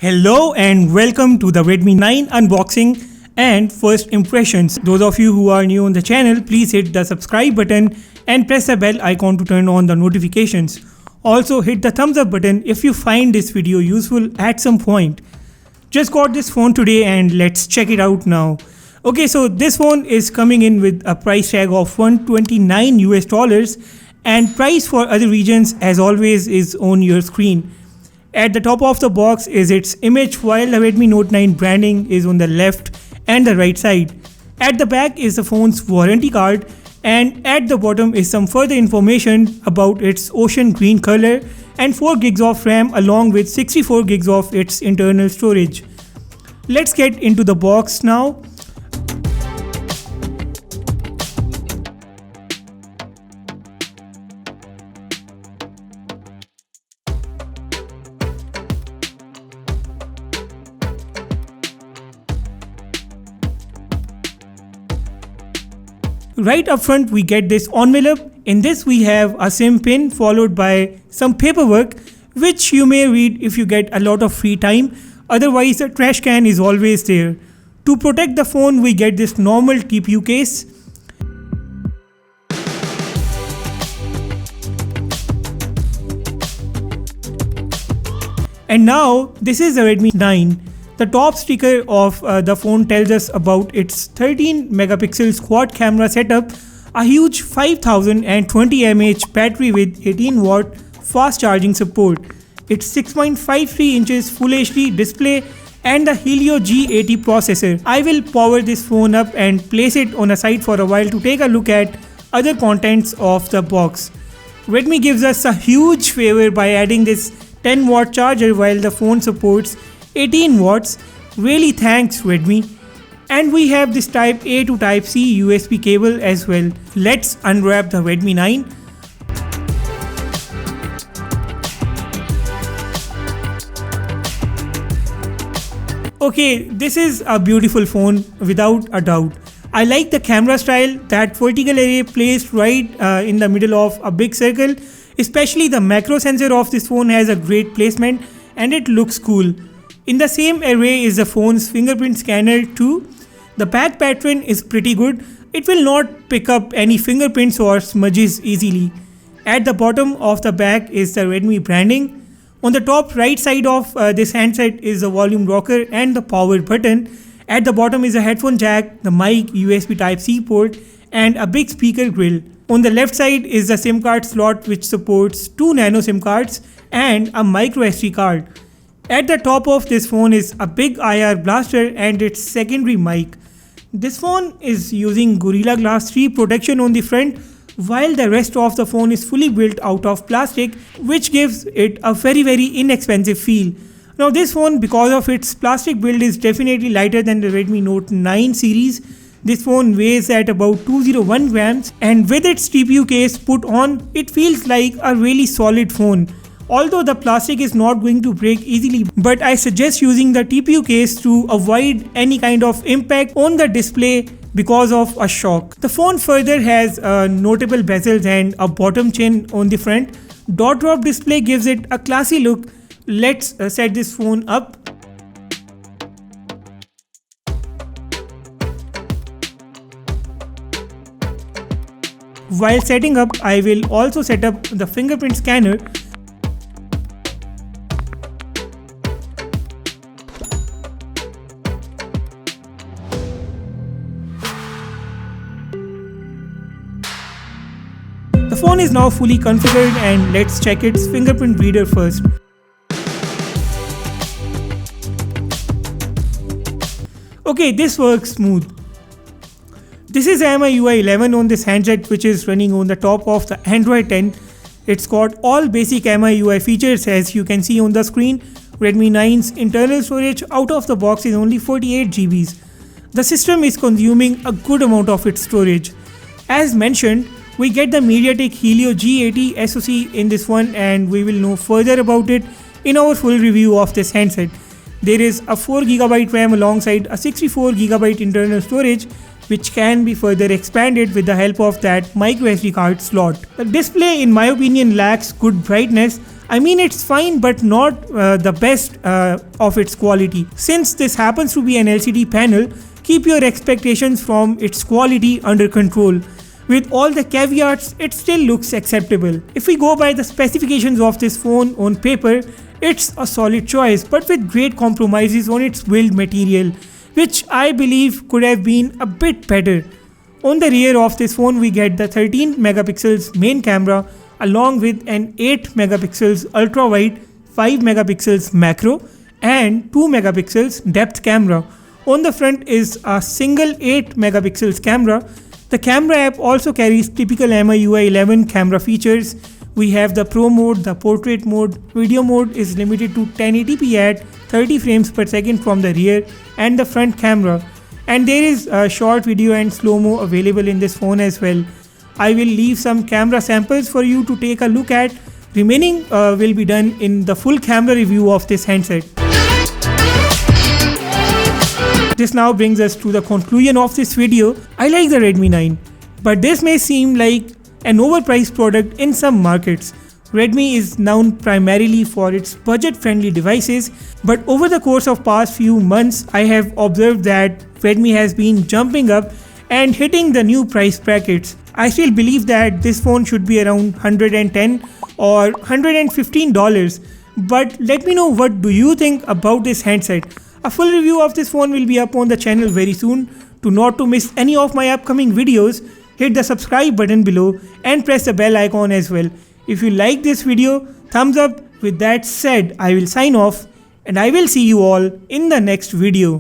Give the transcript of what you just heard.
Hello and welcome to the Redmi 9 unboxing and first impressions. Those of you who are new on the channel, please hit the subscribe button and press the bell icon to turn on the notifications. Also hit the thumbs up button if you find this video useful at some point. Just got this phone today and let's check it out now. Okay, so this phone is coming in with a price tag of $129 US, and price for other regions as always is on your screen. At the top of the box is its image, while the Redmi Note 9 branding is on the left and the right side. At the back is the phone's warranty card, and at the bottom is some further information about its ocean green color and 4 gigs of RAM along with 64 gigs of its internal storage. Let's get into the box now. Right up front we get this envelope. In this we have a SIM pin followed by some paperwork which you may read if you get a lot of free time, otherwise the trash can is always there. To protect the phone we get this normal TPU case. And now this is the Redmi 9. The top sticker of the phone tells us about its 13 megapixel quad camera setup, a huge 5020 mAh battery with 18 watt fast charging support, its 6.53 inches Full HD display and the Helio G80 processor. I will power this phone up and place it on a side for a while to take a look at other contents of the box. Redmi gives us a huge favor by adding this 10 watt charger while the phone supports 18 watts. Really thanks Redmi. And we have this type A to type C USB cable as well. Let's unwrap the Redmi 9. Okay, this is a beautiful phone without a doubt. I like the camera style, that vertical array placed right in the middle of a big circle. Especially the macro sensor of this phone has a great placement and it looks cool. In the same array is the phone's fingerprint scanner too. The back pattern is pretty good. It will not pick up any fingerprints or smudges easily. At the bottom of the back is the Redmi branding. On the top right side of this handset is the volume rocker and the power button. At the bottom is a headphone jack, the mic, USB type C port and a big speaker grill. On the left side is the SIM card slot which supports 2 nano SIM cards and a micro SD card. At the top of this phone is a big IR blaster and its secondary mic. This phone is using Gorilla Glass 3 protection on the front, while the rest of the phone is fully built out of plastic, which gives it a very inexpensive feel. Now this phone, because of its plastic build, is definitely lighter than the Redmi Note 9 series. This phone weighs at about 201 grams and with its TPU case put on, it feels like a really solid phone. Although the plastic is not going to break easily, but I suggest using the TPU case to avoid any kind of impact on the display because of a shock. The phone further has notable bezels and a bottom chin on the front. Dot drop display gives it a classy look. Let's set this phone up. While setting up, I will also set up the fingerprint scanner. The phone is now fully configured and let's check its fingerprint reader first. Okay, this works smooth. This is MIUI 11 on this handset which is running on the top of the Android 10. It's got all basic MIUI features as you can see on the screen. Redmi 9's internal storage out of the box is only 48 GBs. The system is consuming a good amount of its storage. As mentioned, we get the MediaTek Helio G80 SoC in this one and we will know further about it in our full review of this handset. There is a 4GB RAM alongside a 64GB internal storage which can be further expanded with the help of that microSD card slot. The display in my opinion lacks good brightness. I mean, it's fine, but not the best of its quality. Since this happens to be an LCD panel, keep your expectations from its quality under control. With all the caveats, it still looks acceptable. If we go by the specifications of this phone on paper, it's a solid choice, but with great compromises on its build material, which I believe could have been a bit better. On the rear of this phone, we get the 13 megapixels main camera along with an 8 megapixels ultra wide, 5 megapixels macro and 2 megapixels depth camera. On the front is a single 8 megapixels camera. The camera app also carries typical MIUI 11 camera features. We have the Pro mode, the portrait mode, video mode is limited to 1080p at 30 frames per second from the rear and the front camera. And there is a short video and slow-mo available in this phone as well. I will leave some camera samples for you to take a look at. Remaining will be done in the full camera review of this handset. This now brings us to the conclusion of this video. I like the Redmi 9, but this may seem like an overpriced product in some markets. Redmi is known primarily for its budget-friendly devices, but over the course of past few months, I have observed that Redmi has been jumping up and hitting the new price brackets. I still believe that this phone should be around $110 or $115, but let me know what do you think about this handset. A full review of this phone will be up on the channel very soon. Not to miss any of my upcoming videos, hit the subscribe button below and press the bell icon as well. If you like this video, thumbs up. With that said, I will sign off and I will see you all in the next video.